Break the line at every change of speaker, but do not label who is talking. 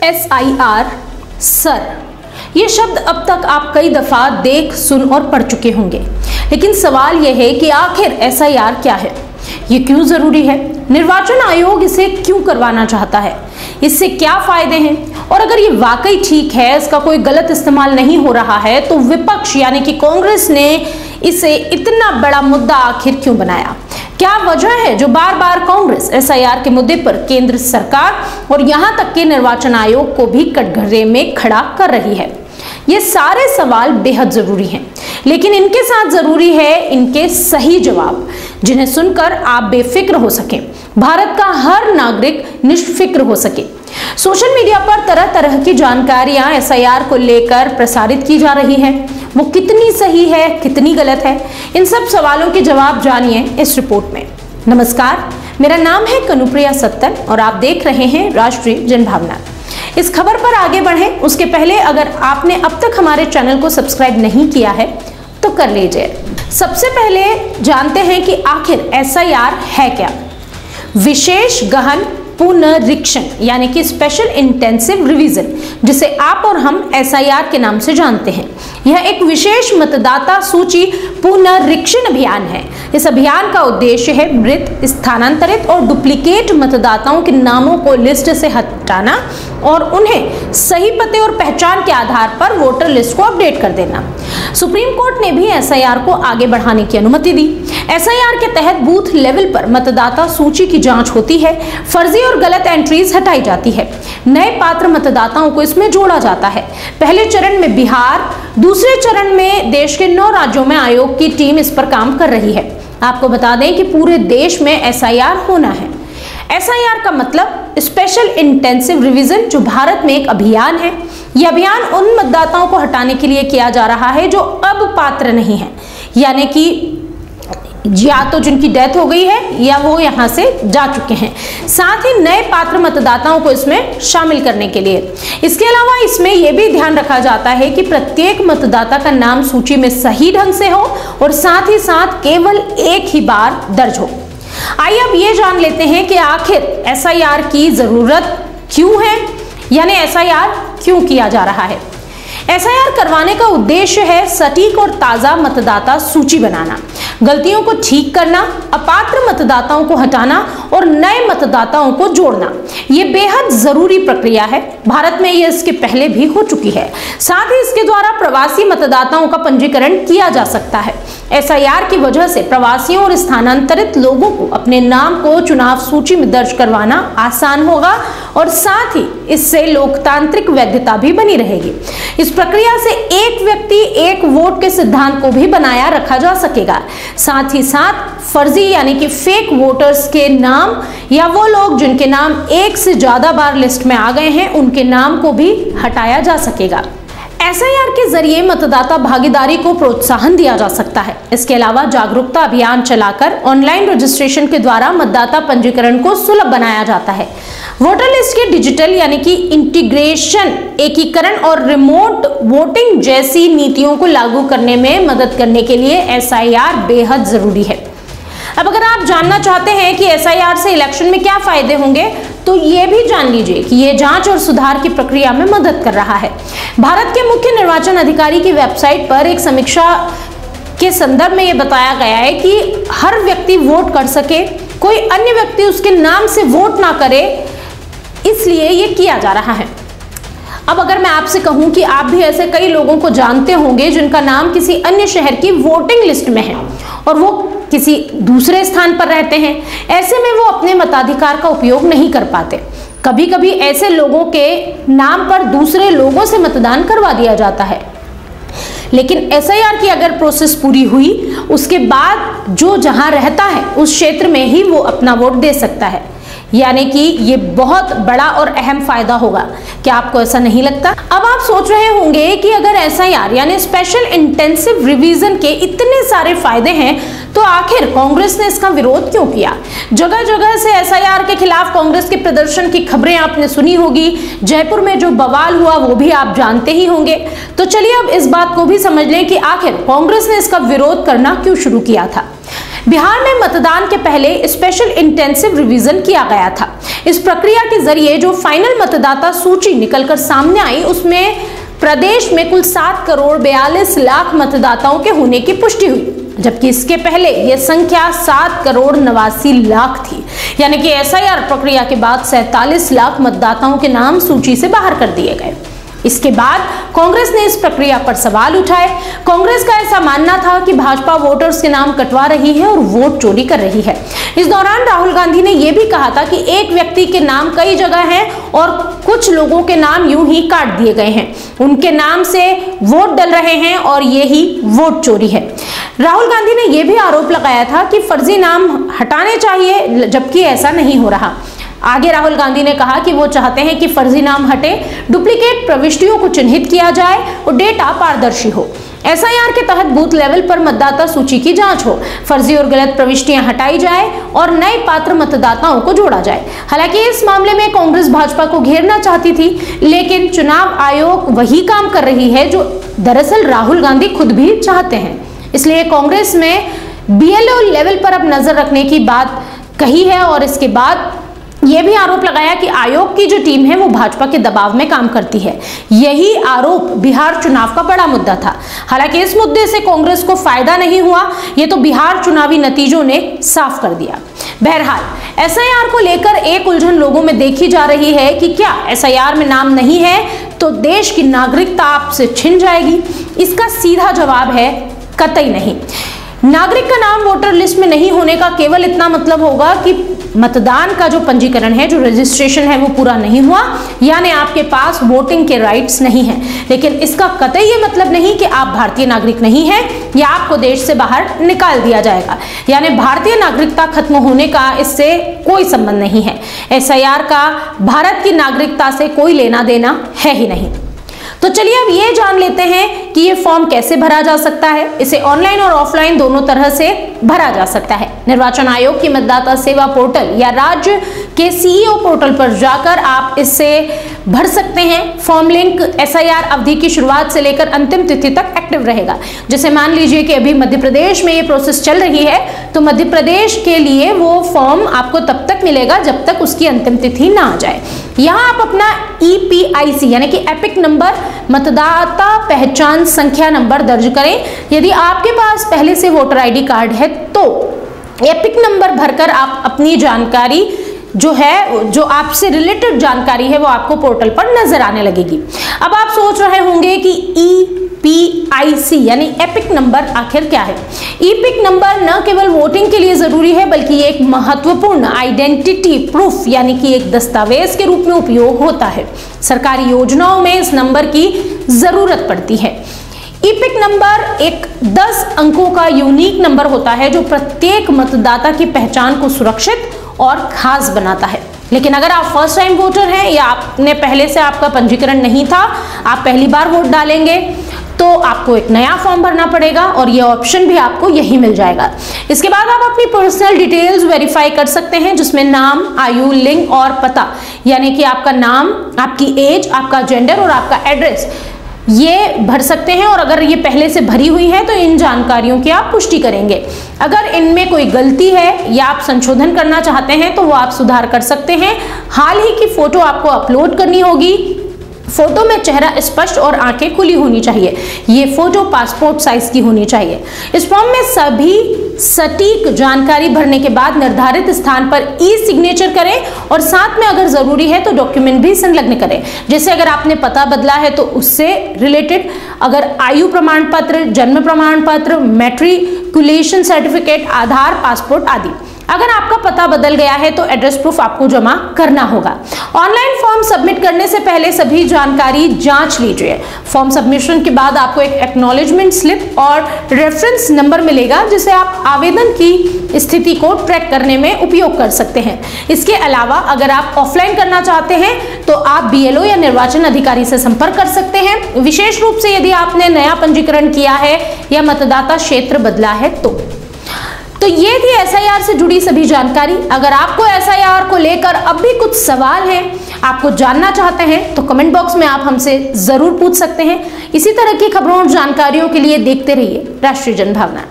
SIR sir, ये शब्द अब तक आप कई दफा देख, सुन और पढ़ चुके होंगे, लेकिन सवाल यह है कि आखिर SIR क्या है, ये क्यों जरूरी है, निर्वाचन आयोग इसे क्यों करवाना चाहता है, इससे क्या फायदे हैं, और अगर ये वाकई ठीक है, इसका कोई गलत इस्तेमाल नहीं हो रहा है, तो विपक्ष यानी कि कांग्रेस ने इसे इतना बड़ा मुद्दा आखिर क्यों बनाया। क्या वजह है जो बार बार कांग्रेस SIR के मुद्दे पर केंद्र सरकार और यहां तक कि निर्वाचन आयोग को भी कटघरे में खड़ा कर रही है। ये सारे सवाल बेहद जरूरी हैं, लेकिन इनके साथ जरूरी है इनके सही जवाब, जिन्हें सुनकर आप बेफिक्र हो सकें, भारत का हर नागरिक निष्फिक्र हो सके। सोशल मीडिया पर तरह तरह की जानकारियां SIR को लेकर प्रसारित की जा रही हैं, वो कितनी सही है, कितनी गलत है, इन सब सवालों के जवाब जानिए इस रिपोर्ट में। नमस्कार, मेरा नाम है कनुप्रिया सत्तन और आप देख रहे हैं राष्ट्रीय जनभावना। इस खबर पर आगे बढ़ें उसके पहले अगर आपने अब तक हमारे चैनल को सब्सक्राइब नहीं किया है तो कर लीजिए। सबसे पहले जानते हैं कि आखिर SIR है क्या। विशेष गहन पुनरीक्षण यानी कि स्पेशल इंटेंसिव रिवीजन, जिसे आप और हम SIR के नाम से जानते हैं, यह एक विशेष मतदाता सूची पुनरीक्षण अभियान है। इस अभियान का उद्देश्य है मृत, स्थानांतरित और डुप्लीकेट मतदाताओं के नामों को लिस्ट से हटाना और उन्हें सही पते और पहचान के आधार पर वोटर लिस्ट को अपडेट कर देना। सुप्रीम कोर्ट ने भी SIR को आगे बढ़ाने की अनुमति दी। SIR के तहत बूथ लेवल पर मतदाता सूची की जांच होती है, फर्जी और गलत एंट्रीज हटाई जाती है, नए पात्र मतदाताओं को इसमें जोड़ा जाता है। पहले चरण में बिहार, दूसरे चरण में देश के 9 राज्यों में आयोग की टीम इस पर काम कर रही है। आपको बता दें कि पूरे देश में SIR होना है। SIR का मतलब स्पेशल इंटेंसिव रिवीजन, जो भारत में एक अभियान है। यह अभियान उन मतदाताओं को हटाने के लिए किया जा रहा है जो अब पात्र नहीं है, यानी कि या तो जिनकी डेथ हो गई है या वो यहाँ से जा चुके हैं, साथ ही नए पात्र मतदाताओं को इसमें शामिल करने के लिए। इसके अलावा इसमें यह भी ध्यान रखा जाता है कि प्रत्येक मतदाता का नाम सूची में सही ढंग से हो और साथ ही साथ केवल एक ही बार दर्ज हो। आइए अब ये जान लेते हैं कि आखिर SIR की जरूरत क्यों है, यानी SIR क्यों किया जा रहा है। SIR करवाने का उद्देश्य है सटीक और ताजा मतदाता सूची बनाना, गलतियों को ठीक करना, अपात्र मतदाताओं को हटाना और नए मतदाताओं को जोड़ना। ये बेहद जरूरी प्रक्रिया है। भारत में ये इसके पहले भी हो चुकी है। साथ ही इसके द्वारा प्रवासी मतदाताओं का पंजीकरण किया जा सकता है। SIR की वजह से प्रवासियों और स्थानांतरित लोगों को अपने नाम को चुनाव सूची में दर्ज करवाना आसान होगा और साथ ही इससे लोकतांत्रिक वैधता भी बनी रहेगी। इस प्रक्रिया से एक व्यक्ति एक वोट के सिद्धांत को भी बनाया रखा जा सकेगा। साथ ही साथ फर्जी यानी कि फेक वोटर्स के नाम या वो लोग जिनके नाम एक से ज्यादा बार लिस्ट में आ गए हैं, उनके नाम को भी हटाया जा सकेगा। SIR के जरिए मतदाता भागीदारी को प्रोत्साहन दिया जा सकता है। इसके अलावा जागरूकता अभियान चलाकर ऑनलाइन रजिस्ट्रेशन के द्वारा मतदाता पंजीकरण को सुलभ बनाया जाता है। वोटर लिस्ट के डिजिटल यानी कि इंटीग्रेशन, एकीकरण और रिमोट वोटिंग जैसी नीतियों को लागू करने में मदद करने के लिए SIR बेहद जरूरी है। अब अगर आप जानना चाहते हैं कि SIR से इलेक्शन में क्या फायदे होंगे, तो ये भी जान लीजिए कि ये जांच और सुधार की प्रक्रिया में मदद कर रहा है। भारत के मुख्य निर्वाचन अधिकारी की वेबसाइट पर एक समीक्षा के संदर्भ में ये बताया गया है कि हर व्यक्ति वोट कर सके, कोई अन्य व्यक्ति उसके नाम से वोट ना करे, इसलिए ये किया जा रहा है। अब अगर मैं आपसे कहूं कि आप भी ऐसे कई लोगों को जानते होंगे जिनका नाम किसी अन्य शहर की वोटिंग लिस्ट में है और वो किसी दूसरे स्थान पर रहते हैं, ऐसे में वो अपने मताधिकार का उपयोग नहीं कर पाते। कभी कभी ऐसे लोगों के नाम पर दूसरे लोगों से मतदान करवा दिया जाता है, लेकिन SIR की अगर प्रोसेस पूरी हुई, उसके बाद जो जहां रहता है उस क्षेत्र में ही वो अपना वोट दे सकता है। यानी कि ये बहुत बड़ा और अहम फायदा होगा। क्या आपको ऐसा नहीं लगता? अब आप सोच रहे होंगे कि अगर SIR यानी स्पेशल इंटेंसिव रिवीजन के इतने सारे फायदे हैं, तो आखिर कांग्रेस ने इसका विरोध क्यों किया। जगह जगह से SIR के खिलाफ कांग्रेस के प्रदर्शन की खबरें आपने सुनी होगी। जयपुर में जो बवाल हुआ वो भी आप जानते ही होंगे। तो चलिए अब इस बात को भी समझ लें कि आखिर कांग्रेस ने इसका विरोध करना क्यों शुरू किया था। बिहार में मतदान के पहले स्पेशल इंटेंसिव रिवीजन किया गया था। इस प्रक्रिया के जरिए जो फाइनल मतदाता सूची निकलकर सामने आई, उसमें प्रदेश में कुल 7,42,00,000 मतदाताओं के होने की पुष्टि हुई, जबकि इसके पहले यह संख्या 7,89,00,000 थी। यानी कि एसआईआर प्रक्रिया के बाद 47 लाख मतदाताओं के नाम सूची से बाहर कर दिए गए। इसके बाद कांग्रेस ने इस प्रक्रिया पर सवाल उठाए। कांग्रेस का ऐसा मानना था कि भाजपा वोटर्स के नाम कटवा रही है और वोट चोरी कर रही है। इस दौरान राहुल गांधी ने यह भी कहा था कि एक व्यक्ति के नाम कई जगह हैं और कुछ लोगों के नाम यूं ही काट दिए गए हैं, उनके नाम से वोट डल रहे हैं और यही वोट चोरी है। राहुल गांधी ने यह भी आरोप लगाया था कि फर्जी नाम हटाने चाहिए, जबकि ऐसा नहीं हो रहा। आगे राहुल गांधी ने कहा कि वो चाहते हैं कि फर्जी नाम हटे, डुप्लीकेट प्रविष्टियों को चिन्हित किया जाए और डेटा पारदर्शी हो। एसआईआर के तहत बूथ लेवल पर मतदाता सूची की जांच हो, फर्जी और गलत प्रविष्टियां हटाई जाए और नए पात्र मतदाताओं को जोड़ा जाए। हालांकि इस मामले में कांग्रेस भाजपा को घेरना चाहती थी, लेकिन चुनाव आयोग वही काम कर रही है जो दरअसल राहुल गांधी खुद भी चाहते हैं। इसलिए कांग्रेस में बीएलओ लेवल पर अब नजर रखने की बात कही है और इसके बाद यह भी आरोप लगाया कि आयोग की जो टीम है वो भाजपा के दबाव में काम करती है। यही आरोप बिहार चुनाव का बड़ा मुद्दा था। हालांकि इस मुद्दे से कांग्रेस को फायदा नहीं हुआ, ये तो बिहार चुनावी नतीजों ने साफ कर दिया। बहरहाल एसआईआर को लेकर एक उलझन लोगों में देखी जा रही है कि क्या एसआईआर में नाम नहीं है तो देश की नागरिकता आपसे छिन जाएगी। इसका सीधा जवाब है कतई नहीं। नागरिक का नाम वोटर लिस्ट में नहीं होने का केवल इतना मतलब होगा कि मतदान का जो पंजीकरण है, जो रजिस्ट्रेशन है, वो पूरा नहीं हुआ, यानी आपके पास वोटिंग के राइट्स नहीं हैं। लेकिन इसका कतई ये मतलब नहीं कि आप भारतीय नागरिक नहीं हैं या आपको देश से बाहर निकाल दिया जाएगा। यानी भारतीय नागरिकता खत्म होने का इससे कोई संबंध नहीं है। एसआईआर का भारत की नागरिकता से कोई लेना देना है ही नहीं। तो चलिए अब ये जान लेते हैं कि ये फॉर्म कैसे भरा जा सकता है। इसे ऑनलाइन और ऑफलाइन दोनों तरह से भरा जा सकता है। निर्वाचन आयोग की मतदाता सेवा पोर्टल या राज्य के सीईओ पोर्टल पर जाकर आप इससे भर सकते हैं। फॉर्म लिंक एसआईआर अवधि की शुरुआत से लेकर अंतिम तिथि तक एक्टिव रहेगा। जैसे मान लीजिए कि अभी मध्य प्रदेश में ये प्रोसेस चल रही है, तो मध्य प्रदेश के लिए वो फॉर्म आपको तब तक मिलेगा जब तक उसकी अंतिम तिथि ना आ जाए। यहाँ आप अपना EPIC यानी कि एपिक नंबर, मतदाता पहचान संख्या नंबर दर्ज करें। यदि आपके पास पहले से वोटर आईडी कार्ड है तो एपिक नंबर भरकर आप अपनी जानकारी जो है, जो आपसे रिलेटेड जानकारी है, वो आपको पोर्टल पर नजर आने लगेगी। अब आप सोच रहे होंगे कि EPIC यानी एपिक नंबर आखिर क्या है। एपिक नंबर न केवल वोटिंग के लिए जरूरी है बल्कि एक महत्वपूर्ण आइडेंटिटी प्रूफ यानी कि एक दस्तावेज के रूप में उपयोग होता है। सरकारी योजनाओं में इस नंबर की जरूरत पड़ती है। एपिक नंबर एक 10 अंकों का यूनिक नंबर होता है जो प्रत्येक मतदाता की पहचान को सुरक्षित और खास बनाता है। लेकिन अगर आप फर्स्ट टाइम वोटर हैं या आपने पहले से आपका पंजीकरण नहीं था, आप पहली बार वोट डालेंगे, तो आपको एक नया फॉर्म भरना पड़ेगा और ये ऑप्शन भी आपको यही मिल जाएगा। इसके बाद आप अपनी पर्सनल डिटेल्स वेरीफाई कर सकते हैं, जिसमें नाम, आयु, लिंग और पता यानी कि आपका नाम, आपकी एज, आपका जेंडर और आपका एड्रेस ये भर सकते हैं। और अगर ये पहले से भरी हुई है तो इन जानकारियों की आप पुष्टि करेंगे। अगर इनमें कोई गलती है या आप संशोधन करना चाहते हैं तो वो आप सुधार कर सकते हैं। हाल ही की फोटो आपको अपलोड करनी होगी। फोटो में चेहरा स्पष्ट और आंखें खुली होनी चाहिए। ये फोटो पासपोर्ट साइज की होनी चाहिए। इस फॉर्म में सभी सटीक जानकारी भरने के बाद निर्धारित स्थान पर ई-सिग्नेचर करें और साथ में अगर जरूरी है तो डॉक्यूमेंट भी संलग्न करें। जैसे अगर आपने पता बदला है तो उससे रिलेटेड, अगर आयु प्रमाण पत्र, जन्म प्रमाण पत्र, मैट्रिकुलेशन सर्टिफिकेट, आधार, पासपोर्ट आदि। अगर आपका पता बदल गया है तो एड्रेस प्रूफ आपको जमा करना होगा। ऑनलाइन फॉर्म सबमिट करने से पहले सभी जानकारी जांच लीजिए। फॉर्म सबमिशन के बाद आपको एक एक्नॉलेजमेंट स्लिप और रेफरेंस नंबर मिलेगा जिसे आप आवेदन की स्थिति को ट्रैक करने में उपयोग कर सकते हैं। इसके अलावा अगर आप ऑफलाइन करना चाहते हैं तो आप BLO या निर्वाचन अधिकारी से संपर्क कर सकते हैं, विशेष रूप से यदि आपने नया पंजीकरण किया है या मतदाता क्षेत्र बदला है तो ये थी एसआईआर से जुड़ी सभी जानकारी। अगर आपको एसआईआर को लेकर अब भी कुछ सवाल हैं, आपको जानना चाहते हैं, तो कमेंट बॉक्स में आप हमसे जरूर पूछ सकते हैं। इसी तरह की खबरों और जानकारियों के लिए देखते रहिए राष्ट्रीय जनभावना।